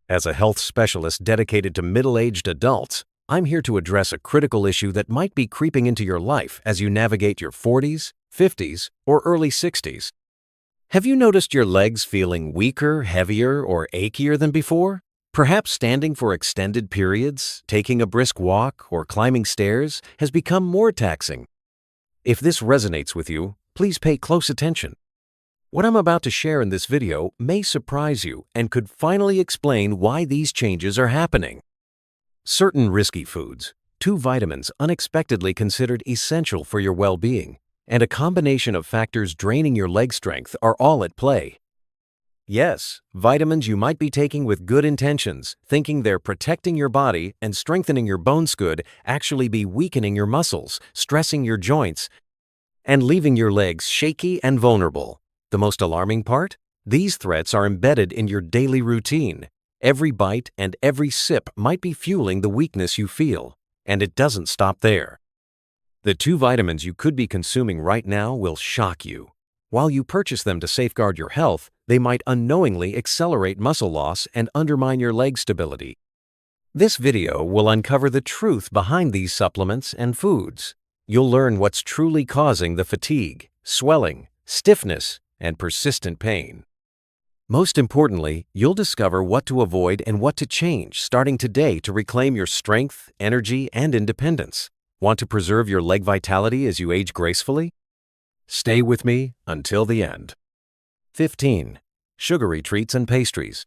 As a health specialist dedicated to middle-aged adults, I'm here to address a critical issue that might be creeping into your life as you navigate your 40s, 50s, or early 60s. Have you noticed your legs feeling weaker, heavier, or achier than before? Perhaps standing for extended periods, taking a brisk walk, or climbing stairs has become more taxing. If this resonates with you, please pay close attention. What I'm about to share in this video may surprise you and could finally explain why these changes are happening. Certain risky foods, 2 vitamins unexpectedly considered essential for your well-being, and a combination of factors draining your leg strength are all at play. Yes, vitamins you might be taking with good intentions, thinking they're protecting your body and strengthening your bones could actually be weakening your muscles, stressing your joints, and leaving your legs shaky and vulnerable. The most alarming part? These threats are embedded in your daily routine. Every bite and every sip might be fueling the weakness you feel, and it doesn't stop there. The 2 vitamins you could be consuming right now will shock you. While you purchase them to safeguard your health, they might unknowingly accelerate muscle loss and undermine your leg stability. This video will uncover the truth behind these supplements and foods. You'll learn what's truly causing the fatigue, swelling, stiffness, and persistent pain. Most importantly, you'll discover what to avoid and what to change starting today to reclaim your strength, energy, and independence. Want to preserve your leg vitality as you age gracefully? Stay with me until the end. 15. Sugary treats and pastries.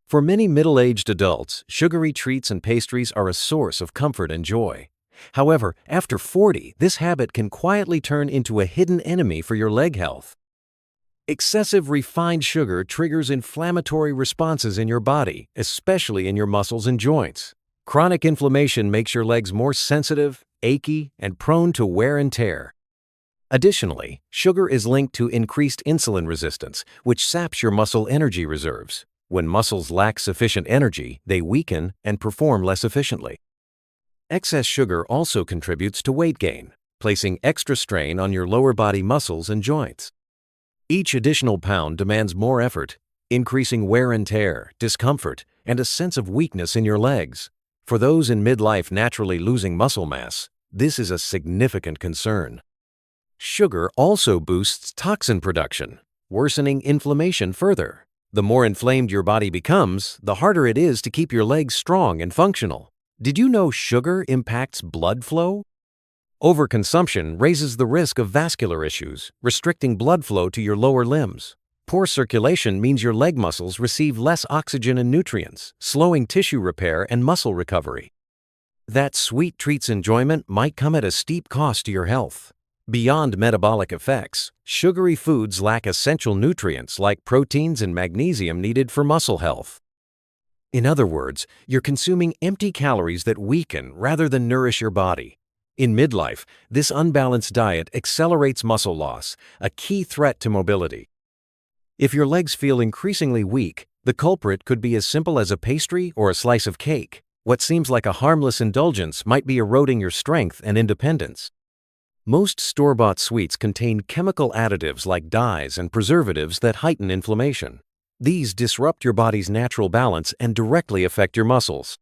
For many middle-aged adults, sugary treats and pastries are a source of comfort and joy. However, after 40, this habit can quietly turn into a hidden enemy for your leg health. Excessive refined sugar triggers inflammatory responses in your body, especially in your muscles and joints. Chronic inflammation makes your legs more sensitive, achy, and prone to wear and tear. Additionally, sugar is linked to increased insulin resistance, which saps your muscle energy reserves. When muscles lack sufficient energy, they weaken and perform less efficiently. Excess sugar also contributes to weight gain, placing extra strain on your lower body muscles and joints. Each additional pound demands more effort, increasing wear and tear, discomfort, and a sense of weakness in your legs. For those in midlife naturally losing muscle mass, this is a significant concern. Sugar also boosts toxin production, worsening inflammation further. The more inflamed your body becomes, the harder it is to keep your legs strong and functional. Did you know sugar impacts blood flow? Overconsumption raises the risk of vascular issues, restricting blood flow to your lower limbs. Poor circulation means your leg muscles receive less oxygen and nutrients, slowing tissue repair and muscle recovery. That sweet treat's enjoyment might come at a steep cost to your health. Beyond metabolic effects, sugary foods lack essential nutrients like proteins and magnesium needed for muscle health. In other words, you're consuming empty calories that weaken rather than nourish your body. In midlife, this unbalanced diet accelerates muscle loss, a key threat to mobility. If your legs feel increasingly weak, the culprit could be as simple as a pastry or a slice of cake. What seems like a harmless indulgence might be eroding your strength and independence. Most store-bought sweets contain chemical additives like dyes and preservatives that heighten inflammation. These disrupt your body's natural balance and directly affect your muscles.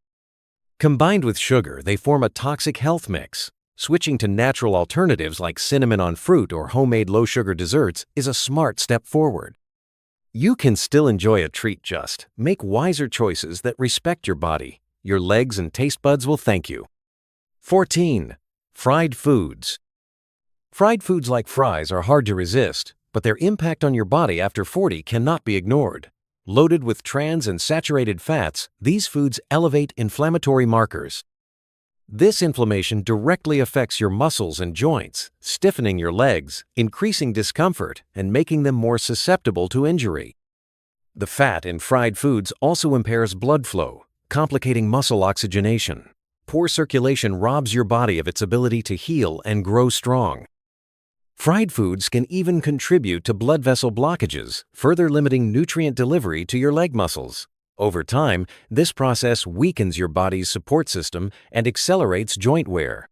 Combined with sugar, they form a toxic health mix. Switching to natural alternatives like cinnamon on fruit or homemade low-sugar desserts is a smart step forward. You can still enjoy a treat, just make wiser choices that respect your body. Your legs and taste buds will thank you. 14. Fried foods. Fried foods like fries are hard to resist, but their impact on your body after 40 cannot be ignored. Loaded with trans and saturated fats, these foods elevate inflammatory markers. This inflammation directly affects your muscles and joints, stiffening your legs, increasing discomfort, and making them more susceptible to injury. The fat in fried foods also impairs blood flow, complicating muscle oxygenation. Poor circulation robs your body of its ability to heal and grow strong. Fried foods can even contribute to blood vessel blockages, further limiting nutrient delivery to your leg muscles. Over time, this process weakens your body's support system and accelerates joint wear.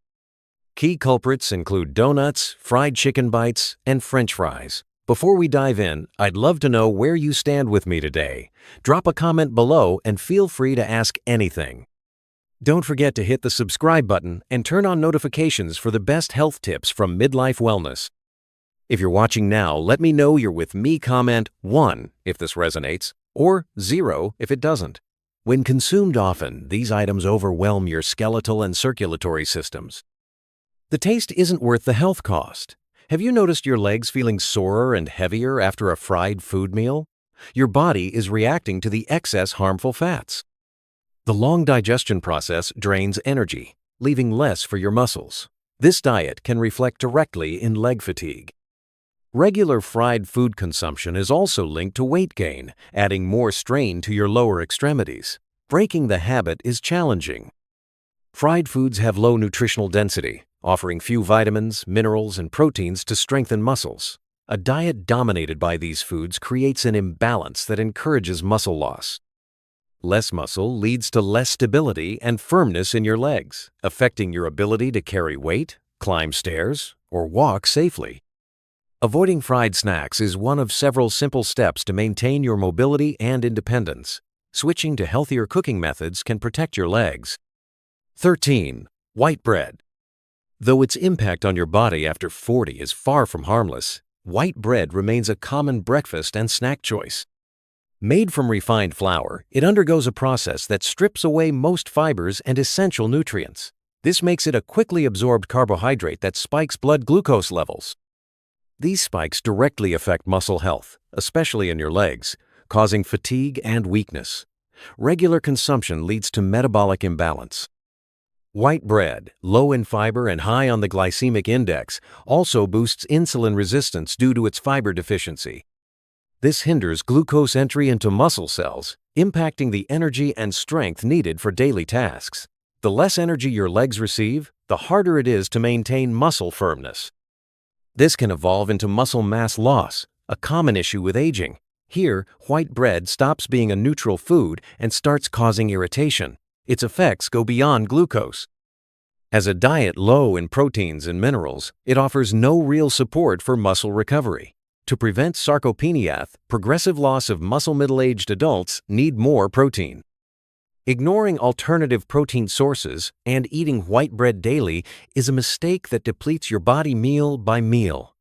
Key culprits include donuts, fried chicken bites, and French fries. Before we dive in, I'd love to know where you stand with me today. Drop a comment below and feel free to ask anything. Don't forget to hit the subscribe button and turn on notifications for the best health tips from Midlife Wellness. If you're watching now, let me know you're with me. Comment 1 if this resonates, or 0 if it doesn't. When consumed often, these items overwhelm your skeletal and circulatory systems. The taste isn't worth the health cost. Have you noticed your legs feeling sorer and heavier after a fried food meal? Your body is reacting to the excess harmful fats. The long digestion process drains energy, leaving less for your muscles. This diet can reflect directly in leg fatigue. Regular fried food consumption is also linked to weight gain, adding more strain to your lower extremities. Breaking the habit is challenging. Fried foods have low nutritional density, offering few vitamins, minerals, and proteins to strengthen muscles. A diet dominated by these foods creates an imbalance that encourages muscle loss. Less muscle leads to less stability and firmness in your legs, affecting your ability to carry weight, climb stairs, or walk safely. Avoiding fried snacks is one of several simple steps to maintain your mobility and independence. Switching to healthier cooking methods can protect your legs. 13. White bread. Though its impact on your body after 40 is far from harmless, white bread remains a common breakfast and snack choice. Made from refined flour, it undergoes a process that strips away most fibers and essential nutrients. This makes it a quickly absorbed carbohydrate that spikes blood glucose levels. These spikes directly affect muscle health, especially in your legs, causing fatigue and weakness. Regular consumption leads to metabolic imbalance. White bread, low in fiber and high on the glycemic index, also boosts insulin resistance due to its fiber deficiency. This hinders glucose entry into muscle cells, impacting the energy and strength needed for daily tasks. The less energy your legs receive, the harder it is to maintain muscle firmness. This can evolve into muscle mass loss, a common issue with aging. Here, white bread stops being a neutral food and starts causing irritation. Its effects go beyond glucose. As a diet low in proteins and minerals, it offers no real support for muscle recovery. To prevent sarcopenia, progressive loss of muscle, middle-aged adults need more protein. Ignoring alternative protein sources and eating white bread daily is a mistake that depletes your body meal by meal.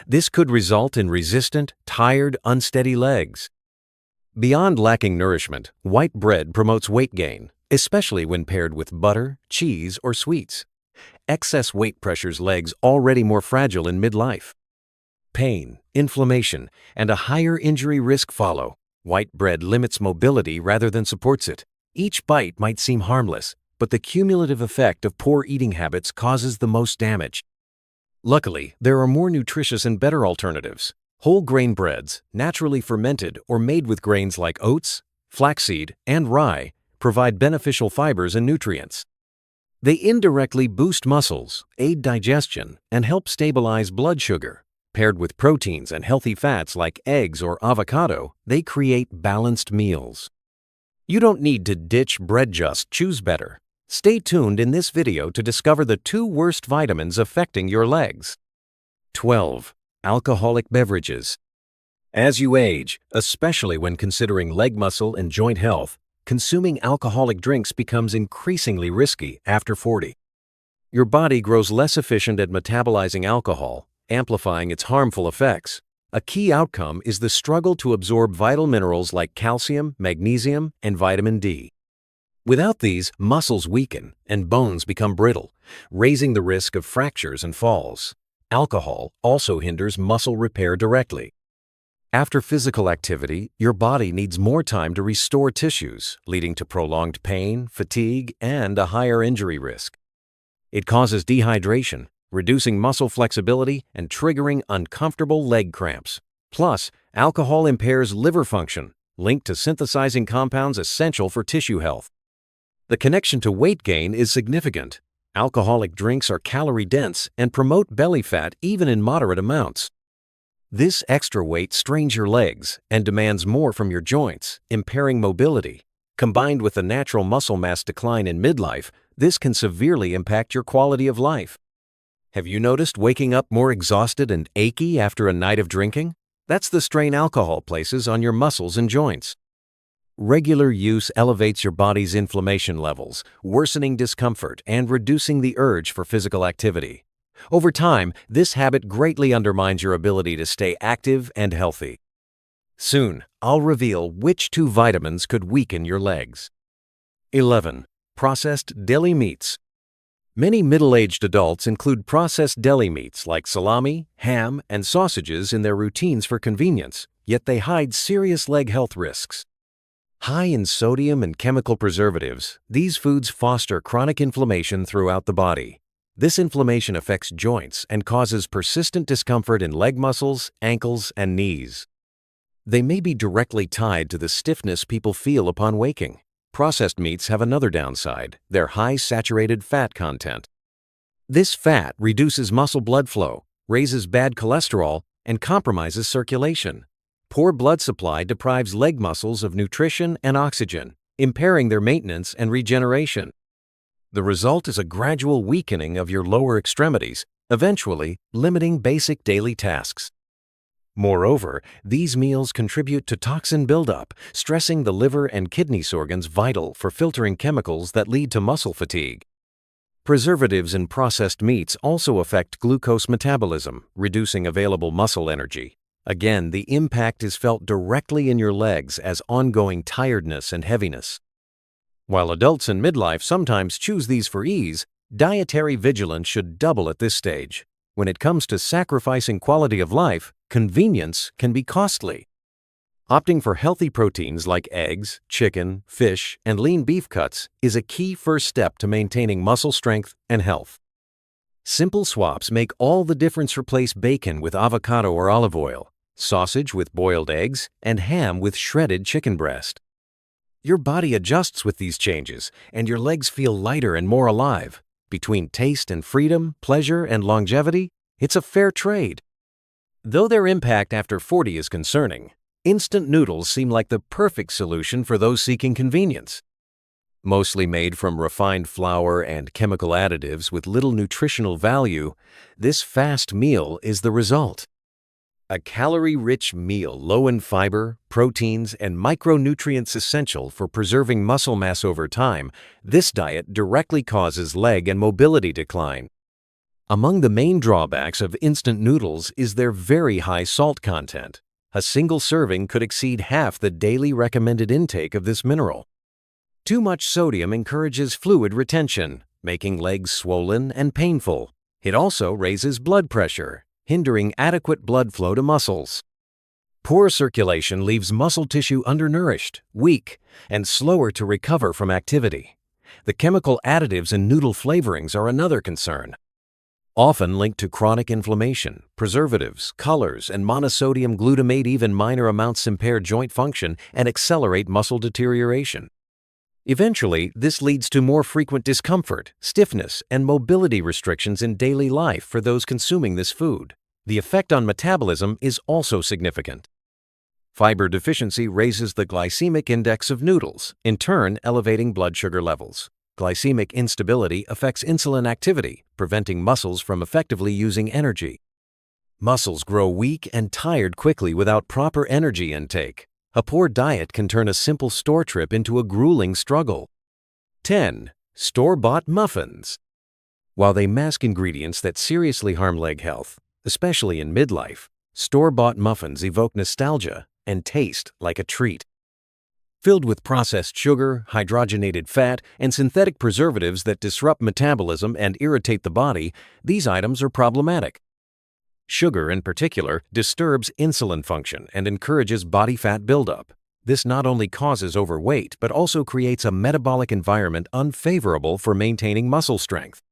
This could result in resistant, tired, unsteady legs. Beyond lacking nourishment, white bread promotes weight gain, especially when paired with butter, cheese, or sweets. Excess weight pressures legs already more fragile in midlife. Pain, inflammation, and a higher injury risk follow. White bread limits mobility rather than supports it. Each bite might seem harmless, but the cumulative effect of poor eating habits causes the most damage. Luckily, there are more nutritious and better alternatives. Whole grain breads, naturally fermented or made with grains like oats, flaxseed, and rye, provide beneficial fibers and nutrients. They indirectly boost muscles, aid digestion, and help stabilize blood sugar. Paired with proteins and healthy fats like eggs or avocado, they create balanced meals. You don't need to ditch bread, just choose better. Stay tuned in this video to discover the 2 worst vitamins affecting your legs. 12. Alcoholic beverages. As you age, especially when considering leg muscle and joint health, consuming alcoholic drinks becomes increasingly risky after 40. Your body grows less efficient at metabolizing alcohol, amplifying its harmful effects. A key outcome is the struggle to absorb vital minerals like calcium, magnesium, and vitamin D. Without these, muscles weaken and bones become brittle, raising the risk of fractures and falls. Alcohol also hinders muscle repair directly. After physical activity, your body needs more time to restore tissues, leading to prolonged pain, fatigue, and a higher injury risk. It causes dehydration, reducing muscle flexibility and triggering uncomfortable leg cramps. Plus, alcohol impairs liver function, linked to synthesizing compounds essential for tissue health. The connection to weight gain is significant. Alcoholic drinks are calorie-dense and promote belly fat even in moderate amounts. This extra weight strains your legs and demands more from your joints, impairing mobility. Combined with the natural muscle mass decline in midlife, this can severely impact your quality of life. Have you noticed waking up more exhausted and achy after a night of drinking? That's the strain alcohol places on your muscles and joints. Regular use elevates your body's inflammation levels, worsening discomfort and reducing the urge for physical activity. Over time, this habit greatly undermines your ability to stay active and healthy. Soon, I'll reveal which two vitamins could weaken your legs. 11. Processed deli meats. Many middle-aged adults include processed deli meats like salami, ham, and sausages in their routines for convenience, yet they hide serious leg health risks. High in sodium and chemical preservatives, these foods foster chronic inflammation throughout the body. This inflammation affects joints and causes persistent discomfort in leg muscles, ankles, and knees. They may be directly tied to the stiffness people feel upon waking. Processed meats have another downside: their high saturated fat content. This fat reduces muscle blood flow, raises bad cholesterol, and compromises circulation. Poor blood supply deprives leg muscles of nutrition and oxygen, impairing their maintenance and regeneration. The result is a gradual weakening of your lower extremities, eventually limiting basic daily tasks. Moreover, these meals contribute to toxin buildup, stressing the liver and kidney organs vital for filtering chemicals that lead to muscle fatigue. Preservatives in processed meats also affect glucose metabolism, reducing available muscle energy. Again, the impact is felt directly in your legs as ongoing tiredness and heaviness. While adults in midlife sometimes choose these for ease, dietary vigilance should double at this stage. When it comes to sacrificing quality of life, convenience can be costly. Opting for healthy proteins like eggs, chicken, fish, and lean beef cuts is a key first step to maintaining muscle strength and health. Simple swaps make all the difference. Replace bacon with avocado or olive oil, sausage with boiled eggs, and ham with shredded chicken breast. Your body adjusts with these changes, and your legs feel lighter and more alive. Between taste and freedom, pleasure and longevity, it's a fair trade. Though their impact after 40 is concerning, instant noodles seem like the perfect solution for those seeking convenience. Mostly made from refined flour and chemical additives with little nutritional value, this fast meal is the result. A calorie-rich meal low in fiber, proteins, and micronutrients essential for preserving muscle mass over time, this diet directly causes leg and mobility decline. Among the main drawbacks of instant noodles is their very high salt content. A single serving could exceed half the daily recommended intake of this mineral. Too much sodium encourages fluid retention, making legs swollen and painful. It also raises blood pressure, hindering adequate blood flow to muscles. Poor circulation leaves muscle tissue undernourished, weak, and slower to recover from activity. The chemical additives in noodle flavorings are another concern. Often linked to chronic inflammation, preservatives, colors, and monosodium glutamate, even minor amounts impair joint function and accelerate muscle deterioration. Eventually, this leads to more frequent discomfort, stiffness, and mobility restrictions in daily life for those consuming this food. The effect on metabolism is also significant. Fiber deficiency raises the glycemic index of noodles, in turn elevating blood sugar levels. Glycemic instability affects insulin activity, preventing muscles from effectively using energy. Muscles grow weak and tired quickly without proper energy intake. A poor diet can turn a simple store trip into a grueling struggle. 10. Store-bought muffins. While they mask ingredients that seriously harm leg health, especially in midlife, store-bought muffins evoke nostalgia and taste like a treat. Filled with processed sugar, hydrogenated fat, and synthetic preservatives that disrupt metabolism and irritate the body, these items are problematic. Sugar, in particular, disturbs insulin function and encourages body fat buildup. This not only causes overweight, but also creates a metabolic environment unfavorable for maintaining muscle strength.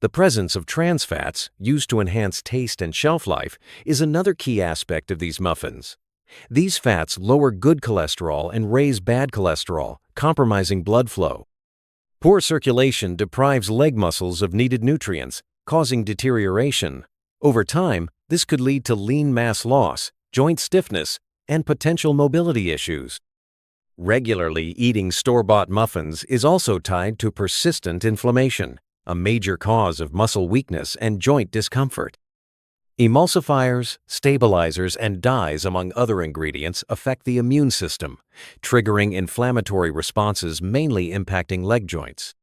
The presence of trans fats, used to enhance taste and shelf life, is another key aspect of these muffins. These fats lower good cholesterol and raise bad cholesterol, compromising blood flow. Poor circulation deprives leg muscles of needed nutrients, causing deterioration. Over time, this could lead to lean mass loss, joint stiffness, and potential mobility issues. Regularly eating store-bought muffins is also tied to persistent inflammation, a major cause of muscle weakness and joint discomfort. Emulsifiers, stabilizers, and dyes, among other ingredients, affect the immune system, triggering inflammatory responses mainly impacting leg joints.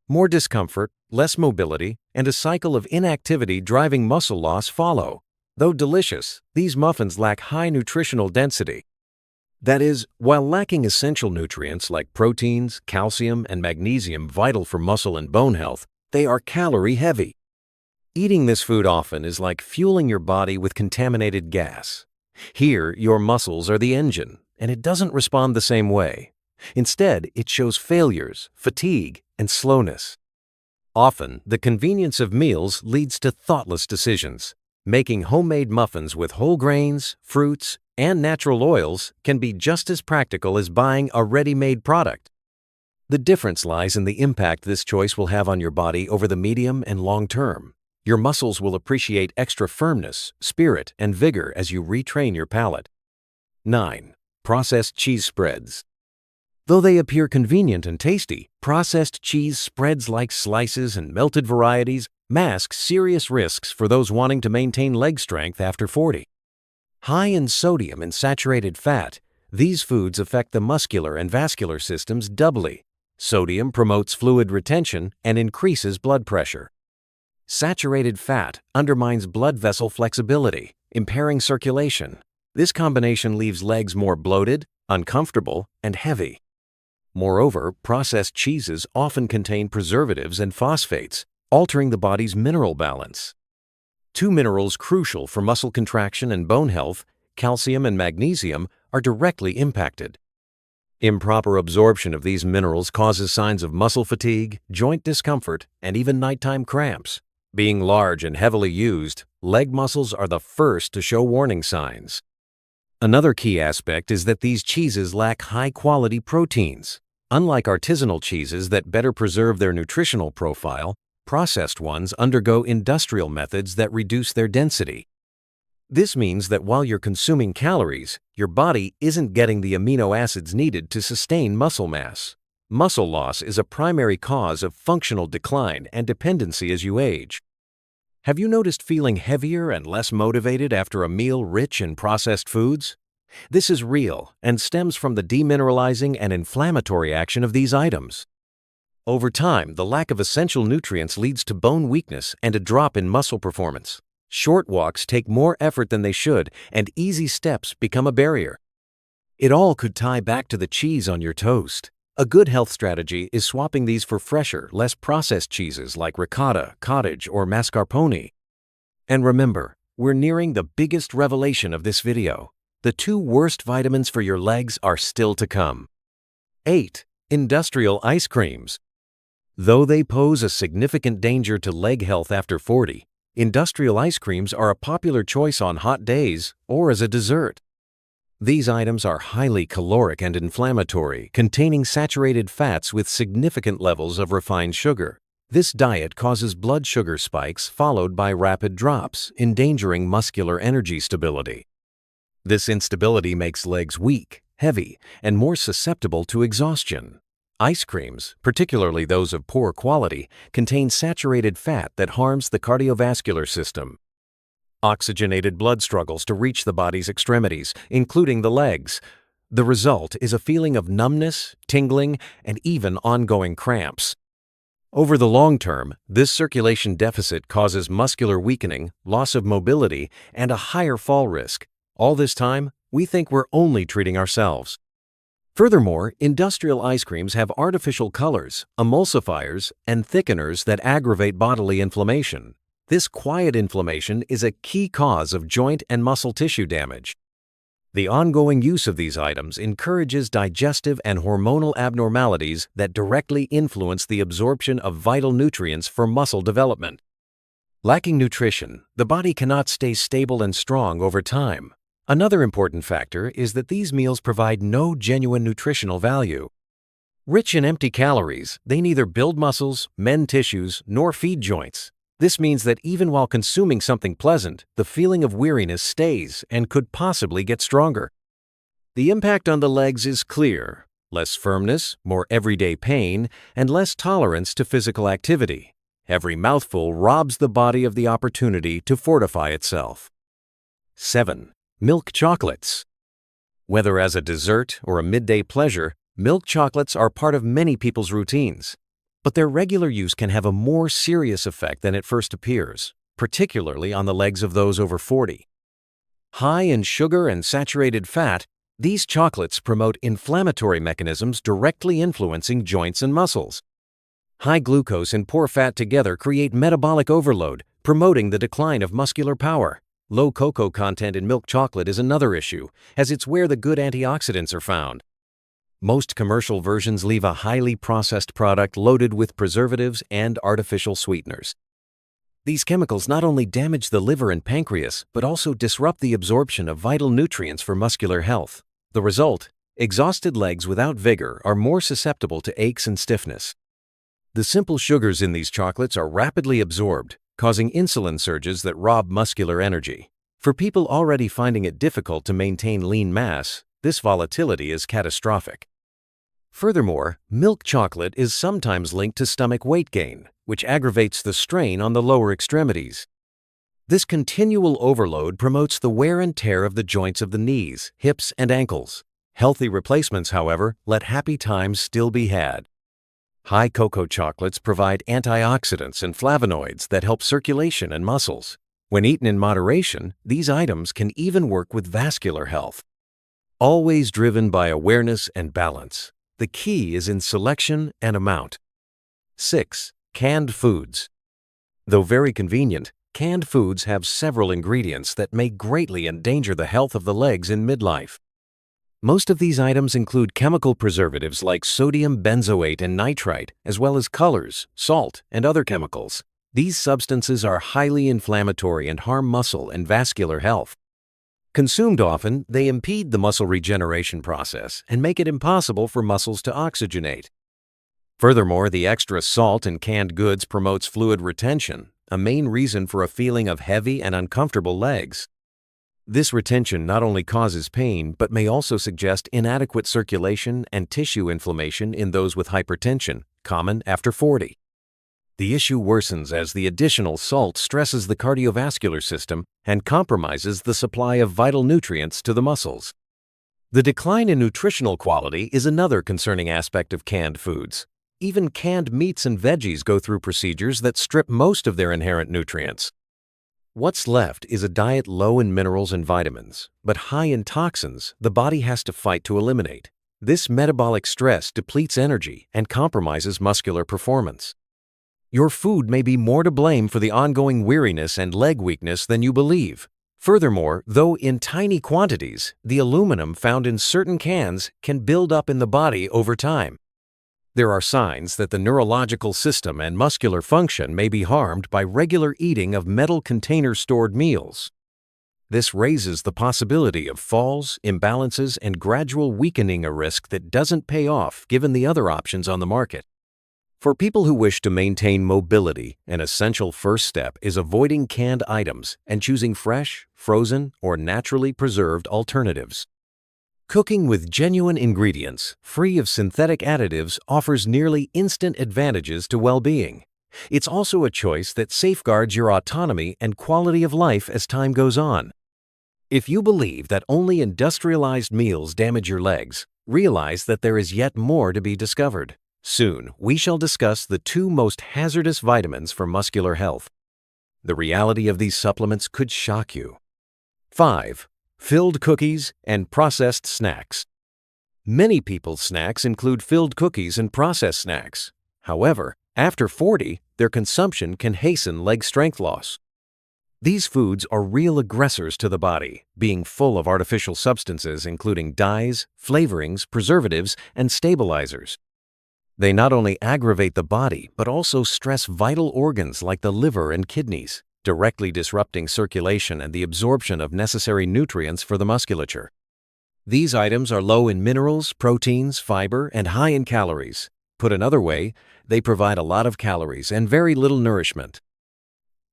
More discomfort, less mobility, and a cycle of inactivity driving muscle loss follow. Though delicious, these muffins lack high nutritional density. That is, while lacking essential nutrients like proteins, calcium, and magnesium vital for muscle and bone health, they are calorie-heavy. Eating this food often is like fueling your body with contaminated gas. Here, your muscles are the engine, and it doesn't respond the same way. Instead, it shows failures, fatigue, and slowness. Often, the convenience of meals leads to thoughtless decisions. Making homemade muffins with whole grains, fruits, and natural oils can be just as practical as buying a ready-made product. The difference lies in the impact this choice will have on your body over the medium and long term. Your muscles will appreciate extra firmness, spirit, and vigor as you retrain your palate. 9. Processed cheese spreads. Though they appear convenient and tasty, processed cheese spreads like slices and melted varieties mask serious risks for those wanting to maintain leg strength after 40. High in sodium and saturated fat, these foods affect the muscular and vascular systems doubly. Sodium promotes fluid retention and increases blood pressure. Saturated fat undermines blood vessel flexibility, impairing circulation. This combination leaves legs more bloated, uncomfortable, and heavy. Moreover, processed cheeses often contain preservatives and phosphates, altering the body's mineral balance. Two minerals crucial for muscle contraction and bone health, calcium and magnesium, are directly impacted. Improper absorption of these minerals causes signs of muscle fatigue, joint discomfort, and even nighttime cramps. Being large and heavily used, leg muscles are the first to show warning signs. Another key aspect is that these cheeses lack high-quality proteins. Unlike artisanal cheeses that better preserve their nutritional profile, processed ones undergo industrial methods that reduce their density. This means that while you're consuming calories, your body isn't getting the amino acids needed to sustain muscle mass. Muscle loss is a primary cause of functional decline and dependency as you age. Have you noticed feeling heavier and less motivated after a meal rich in processed foods? This is real and stems from the demineralizing and inflammatory action of these items. Over time, the lack of essential nutrients leads to bone weakness and a drop in muscle performance. Short walks take more effort than they should, and easy steps become a barrier. It all could tie back to the cheese on your toast. A good health strategy is swapping these for fresher, less processed cheeses like ricotta, cottage, or mascarpone. And remember, we're nearing the biggest revelation of this video. The 2 worst vitamins for your legs are still to come. 8. Industrial ice creams. Though they pose a significant danger to leg health after 40, industrial ice creams are a popular choice on hot days or as a dessert. These items are highly caloric and inflammatory, containing saturated fats with significant levels of refined sugar. This diet causes blood sugar spikes followed by rapid drops, endangering muscular energy stability. This instability makes legs weak, heavy, and more susceptible to exhaustion. Ice creams, particularly those of poor quality, contain saturated fat that harms the cardiovascular system. Oxygenated blood struggles to reach the body's extremities, including the legs. The result is a feeling of numbness, tingling, and even ongoing cramps. Over the long term, this circulation deficit causes muscular weakening, loss of mobility, and a higher fall risk. All this time, we think we're only treating ourselves. Furthermore, industrial ice creams have artificial colors, emulsifiers, and thickeners that aggravate bodily inflammation. This quiet inflammation is a key cause of joint and muscle tissue damage. The ongoing use of these items encourages digestive and hormonal abnormalities that directly influence the absorption of vital nutrients for muscle development. Lacking nutrition, the body cannot stay stable and strong over time. Another important factor is that these meals provide no genuine nutritional value. Rich in empty calories, they neither build muscles, mend tissues, nor feed joints. This means that even while consuming something pleasant, the feeling of weariness stays and could possibly get stronger. The impact on the legs is clear: less firmness, more everyday pain, and less tolerance to physical activity. Every mouthful robs the body of the opportunity to fortify itself. 7. Milk chocolates. Whether as a dessert or a midday pleasure, milk chocolates are part of many people's routines. But their regular use can have a more serious effect than it first appears, particularly on the legs of those over 40. High in sugar and saturated fat, these chocolates promote inflammatory mechanisms directly influencing joints and muscles. High glucose and poor fat together create metabolic overload, promoting the decline of muscular power. Low cocoa content in milk chocolate is another issue, as it's where the good antioxidants are found. Most commercial versions leave a highly processed product loaded with preservatives and artificial sweeteners. These chemicals not only damage the liver and pancreas, but also disrupt the absorption of vital nutrients for muscular health. The result: exhausted legs without vigor are more susceptible to aches and stiffness. The simple sugars in these chocolates are rapidly absorbed, causing insulin surges that rob muscular energy. For people already finding it difficult to maintain lean mass, this volatility is catastrophic. Furthermore, milk chocolate is sometimes linked to stomach weight gain, which aggravates the strain on the lower extremities. This continual overload promotes the wear and tear of the joints of the knees, hips, and ankles. Healthy replacements, however, let happy times still be had. High cocoa chocolates provide antioxidants and flavonoids that help circulation and muscles. When eaten in moderation, these items can even work with vascular health. Always driven by awareness and balance, the key is in selection and amount. 6. Canned foods. Though very convenient, canned foods have several ingredients that may greatly endanger the health of the legs in midlife. Most of these items include chemical preservatives like sodium benzoate and nitrite, as well as colors, salt, and other chemicals. These substances are highly inflammatory and harm muscle and vascular health. Consumed often, they impede the muscle regeneration process and make it impossible for muscles to oxygenate. Furthermore, the extra salt in canned goods promotes fluid retention, a main reason for a feeling of heavy and uncomfortable legs. This retention not only causes pain, but may also suggest inadequate circulation and tissue inflammation in those with hypertension, common after 40. The issue worsens as the additional salt stresses the cardiovascular system and compromises the supply of vital nutrients to the muscles. The decline in nutritional quality is another concerning aspect of canned foods. Even canned meats and veggies go through procedures that strip most of their inherent nutrients. What's left is a diet low in minerals and vitamins, but high in toxins the body has to fight to eliminate. This metabolic stress depletes energy and compromises muscular performance. Your food may be more to blame for the ongoing weariness and leg weakness than you believe. Furthermore, though in tiny quantities, the aluminum found in certain cans can build up in the body over time. There are signs that the neurological system and muscular function may be harmed by regular eating of metal container-stored meals. This raises the possibility of falls, imbalances, and gradual weakening, a risk that doesn't pay off given the other options on the market. For people who wish to maintain mobility, an essential first step is avoiding canned items and choosing fresh, frozen, or naturally preserved alternatives. Cooking with genuine ingredients, free of synthetic additives, offers nearly instant advantages to well-being. It's also a choice that safeguards your autonomy and quality of life as time goes on. If you believe that only industrialized meals damage your legs, realize that there is yet more to be discovered. Soon, we shall discuss the 2 most hazardous vitamins for muscular health. The reality of these supplements could shock you. 5. Filled cookies and processed snacks. Many people's snacks include filled cookies and processed snacks. However, after 40, their consumption can hasten leg strength loss. These foods are real aggressors to the body, being full of artificial substances including dyes, flavorings, preservatives, and stabilizers. They not only aggravate the body, but also stress vital organs like the liver and kidneys, directly disrupting circulation and the absorption of necessary nutrients for the musculature. These items are low in minerals, proteins, fiber, and high in calories. Put another way, they provide a lot of calories and very little nourishment.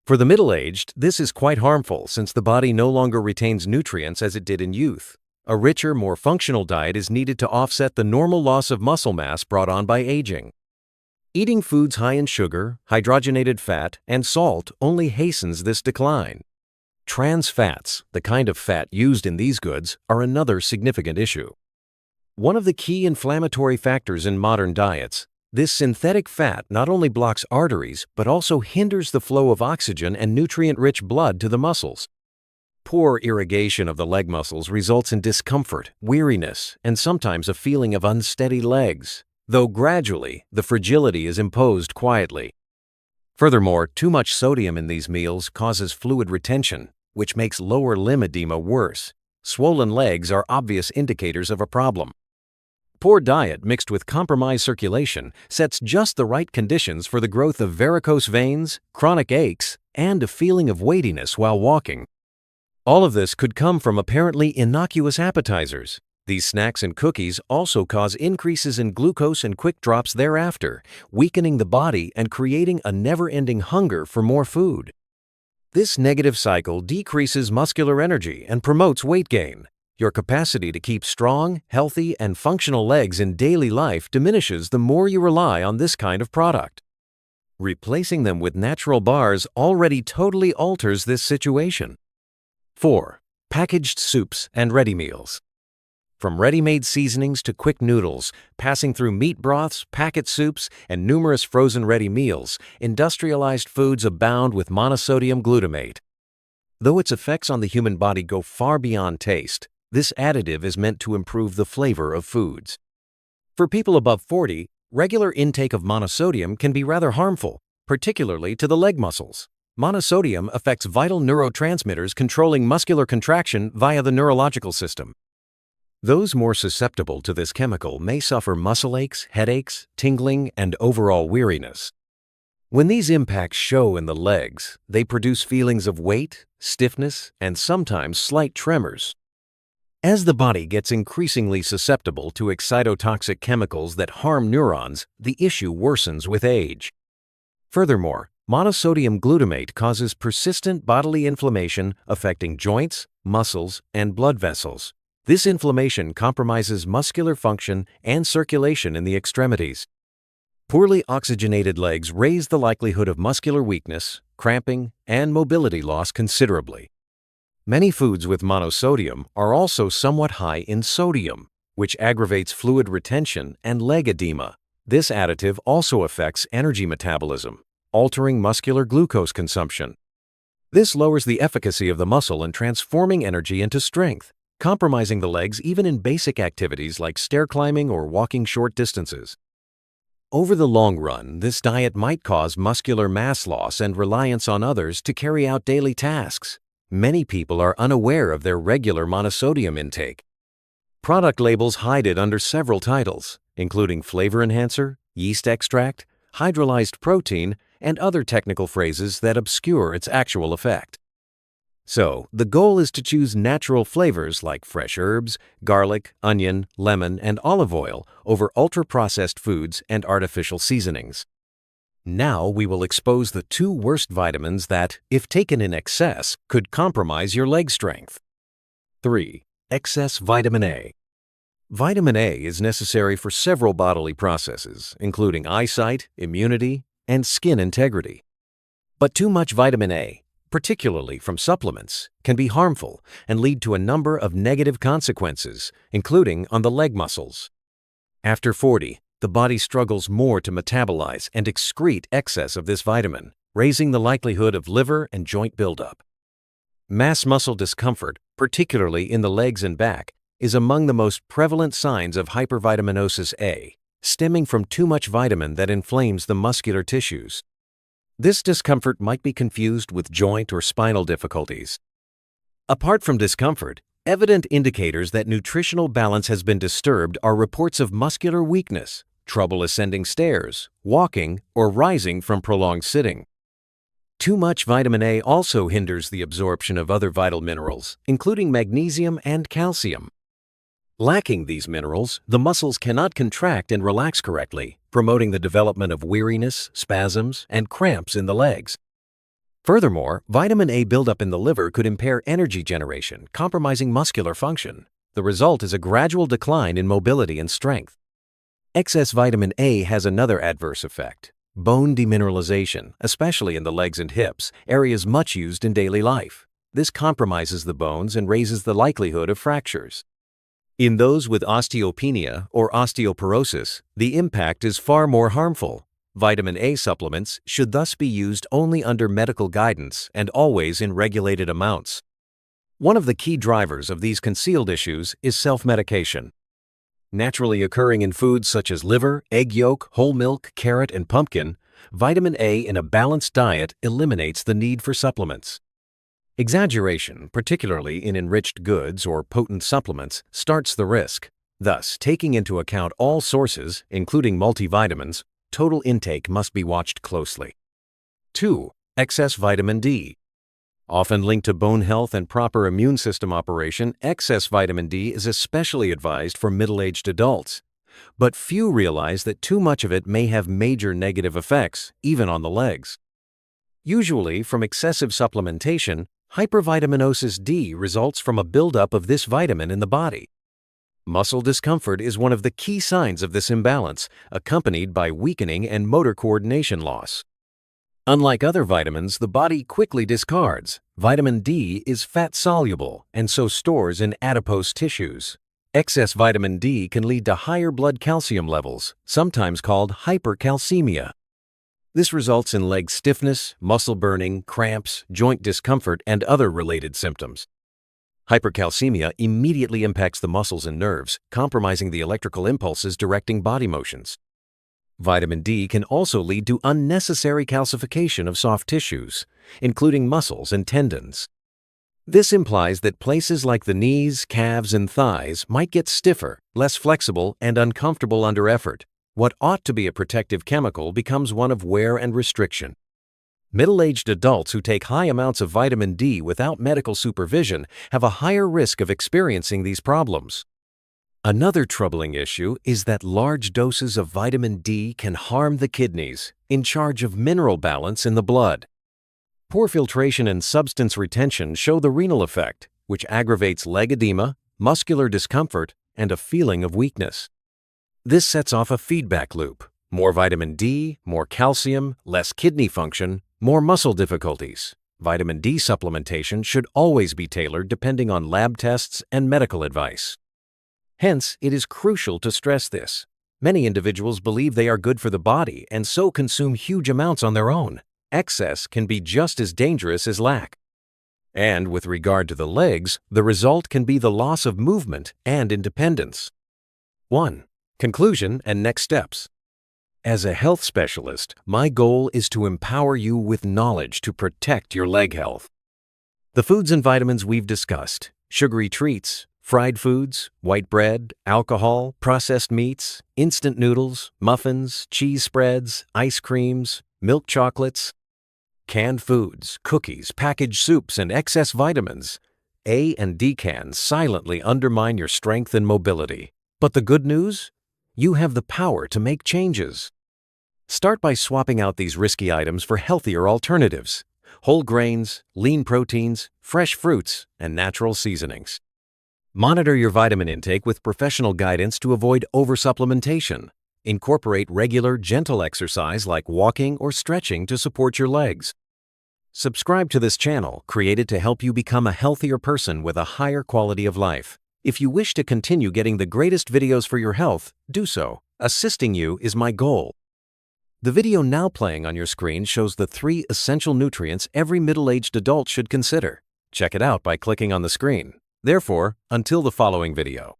For the middle-aged, this is quite harmful since the body no longer retains nutrients as it did in youth. A richer, more functional diet is needed to offset the normal loss of muscle mass brought on by aging. Eating foods high in sugar, hydrogenated fat, and salt only hastens this decline. Trans fats, the kind of fat used in these goods, are another significant issue. One of the key inflammatory factors in modern diets, this synthetic fat not only blocks arteries but also hinders the flow of oxygen and nutrient-rich blood to the muscles. Poor irrigation of the leg muscles results in discomfort, weariness, and sometimes a feeling of unsteady legs, though gradually the fragility is imposed quietly. Furthermore, too much sodium in these meals causes fluid retention, which makes lower limb edema worse. Swollen legs are obvious indicators of a problem. Poor diet mixed with compromised circulation sets just the right conditions for the growth of varicose veins, chronic aches, and a feeling of weightiness while walking. All of this could come from apparently innocuous appetizers. These snacks and cookies also cause increases in glucose and quick drops thereafter, weakening the body and creating a never-ending hunger for more food. This negative cycle decreases muscular energy and promotes weight gain. Your capacity to keep strong, healthy, and functional legs in daily life diminishes the more you rely on this kind of product. Replacing them with natural bars already totally alters this situation. 4. Packaged soups and ready meals. From ready-made seasonings to quick noodles, passing through meat broths, packet soups, and numerous frozen ready meals, industrialized foods abound with monosodium glutamate. Though its effects on the human body go far beyond taste, this additive is meant to improve the flavor of foods. For people above 40, regular intake of monosodium can be rather harmful, particularly to the leg muscles. Monosodium affects vital neurotransmitters controlling muscular contraction via the neurological system. Those more susceptible to this chemical may suffer muscle aches, headaches, tingling, and overall weariness. When these impacts show in the legs, they produce feelings of weight, stiffness, and sometimes slight tremors. As the body gets increasingly susceptible to excitotoxic chemicals that harm neurons, the issue worsens with age. Furthermore, monosodium glutamate causes persistent bodily inflammation affecting joints, muscles, and blood vessels. This inflammation compromises muscular function and circulation in the extremities. Poorly oxygenated legs raise the likelihood of muscular weakness, cramping, and mobility loss considerably. Many foods with monosodium are also somewhat high in sodium, which aggravates fluid retention and leg edema. This additive also affects energy metabolism, altering muscular glucose consumption. This lowers the efficacy of the muscle in transforming energy into strength, compromising the legs even in basic activities like stair climbing or walking short distances. Over the long run, this diet might cause muscular mass loss and reliance on others to carry out daily tasks. Many people are unaware of their regular monosodium intake. Product labels hide it under several titles, including flavor enhancer, yeast extract, hydrolyzed protein, and other technical phrases that obscure its actual effect. So, the goal is to choose natural flavors like fresh herbs, garlic, onion, lemon, and olive oil over ultra-processed foods and artificial seasonings. Now we will expose the two worst vitamins that, if taken in excess, could compromise your leg strength. 3. Excess vitamin A. Vitamin A is necessary for several bodily processes, including eyesight, immunity, and skin integrity. But too much vitamin A, particularly from supplements, can be harmful and lead to a number of negative consequences, including on the leg muscles. After 40, the body struggles more to metabolize and excrete excess of this vitamin, raising the likelihood of liver and joint buildup. Mass muscle discomfort, particularly in the legs and back, is among the most prevalent signs of hypervitaminosis A, stemming from too much vitamin that inflames the muscular tissues. This discomfort might be confused with joint or spinal difficulties. Apart from discomfort, evident indicators that nutritional balance has been disturbed are reports of muscular weakness, trouble ascending stairs, walking, or rising from prolonged sitting. Too much vitamin A also hinders the absorption of other vital minerals, including magnesium and calcium. Lacking these minerals, the muscles cannot contract and relax correctly, promoting the development of weariness, spasms, and cramps in the legs. Furthermore, vitamin A buildup in the liver could impair energy generation, compromising muscular function. The result is a gradual decline in mobility and strength. Excess vitamin A has another adverse effect: bone demineralization, especially in the legs and hips, areas much used in daily life. This compromises the bones and raises the likelihood of fractures. In those with osteopenia or osteoporosis, the impact is far more harmful. Vitamin A supplements should thus be used only under medical guidance and always in regulated amounts. One of the key drivers of these concealed issues is self-medication. Naturally occurring in foods such as liver, egg yolk, whole milk, carrot, and pumpkin, vitamin A in a balanced diet eliminates the need for supplements. Exaggeration, particularly in enriched goods or potent supplements, starts the risk. Thus, taking into account all sources, including multivitamins, total intake must be watched closely. 2. Excess vitamin D. Often linked to bone health and proper immune system operation, excess vitamin D is especially advised for middle-aged adults. But few realize that too much of it may have major negative effects, even on the legs. Usually, from excessive supplementation, hypervitaminosis D results from a buildup of this vitamin in the body. Muscle discomfort is one of the key signs of this imbalance, accompanied by weakening and motor coordination loss. Unlike other vitamins, the body quickly discards. Vitamin D is fat-soluble and so stores in adipose tissues. Excess vitamin D can lead to higher blood calcium levels, sometimes called hypercalcemia. This results in leg stiffness, muscle burning, cramps, joint discomfort, and other related symptoms. Hypercalcemia immediately impacts the muscles and nerves, compromising the electrical impulses directing body motions. Vitamin D can also lead to unnecessary calcification of soft tissues, including muscles and tendons. This implies that places like the knees, calves, and thighs might get stiffer, less flexible, and uncomfortable under effort. What ought to be a protective chemical becomes one of wear and restriction. Middle-aged adults who take high amounts of vitamin D without medical supervision have a higher risk of experiencing these problems. Another troubling issue is that large doses of vitamin D can harm the kidneys, in charge of mineral balance in the blood. Poor filtration and substance retention show the renal effect, which aggravates leg edema, muscular discomfort, and a feeling of weakness. This sets off a feedback loop: more vitamin D, more calcium, less kidney function, more muscle difficulties. Vitamin D supplementation should always be tailored depending on lab tests and medical advice. Hence, it is crucial to stress this. Many individuals believe they are good for the body and so consume huge amounts on their own. Excess can be just as dangerous as lack. And with regard to the legs, the result can be the loss of movement and independence. 1. Conclusion and next steps. As a health specialist, my goal is to empower you with knowledge to protect your leg health. The foods and vitamins we've discussed: sugary treats, fried foods, white bread, alcohol, processed meats, instant noodles, muffins, cheese spreads, ice creams, milk chocolates, canned foods, cookies, packaged soups, and excess vitamins. A and D cans silently undermine your strength and mobility. But the good news? You have the power to make changes. Start by swapping out these risky items for healthier alternatives: whole grains, lean proteins, fresh fruits, and natural seasonings. Monitor your vitamin intake with professional guidance to avoid oversupplementation. Incorporate regular, gentle exercise like walking or stretching to support your legs. Subscribe to this channel, created to help you become a healthier person with a higher quality of life. If you wish to continue getting the greatest videos for your health, do so. Assisting you is my goal. The video now playing on your screen shows the 3 essential nutrients every middle-aged adult should consider. Check it out by clicking on the screen. Therefore, until the following video.